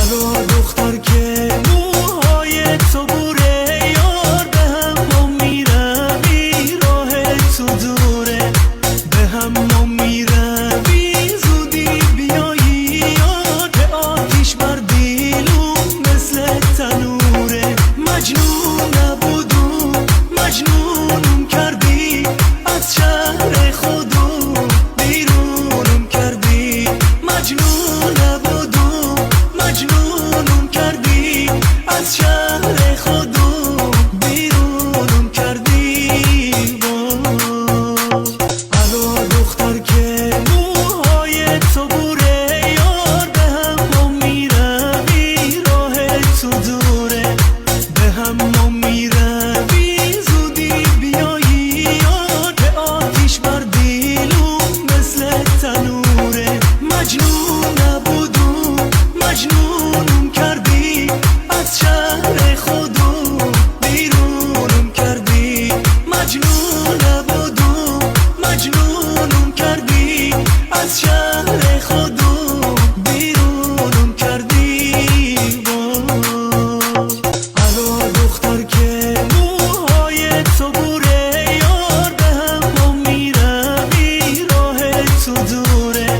الو دختر که موهای تو بوره یار به هم میروی راه تو دوره به هم میروی زودی بیایی یار که آتیش بر دیلون مثل تنوره مجنون نبودم مجنونم کردی از شهر خودم بیرونم کردی مجنون نبودم مجنونم کردی از شهر خودم بیرونم کردی الو دختر که موهای تو بوره یار به هم میروی راه تو دوره به هم میروی زودی بیایی یار که آتیش بر دیلون مثل تنوره مجنون نبودم مجنونم کردی از شهر خودم بیرونم کردی مجنون نبودم مجنونم کردی از شهر خودم بیرونم کردی الو دختر که موهای تو بوره یار به هم میروی راه تو دوره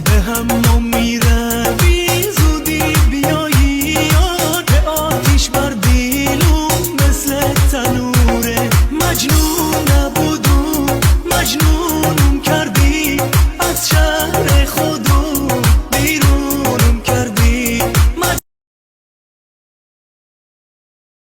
به هم میروی زودی بیایی یار که آتیش بر دیلون مثل تنوره مجنون نبودم مجنون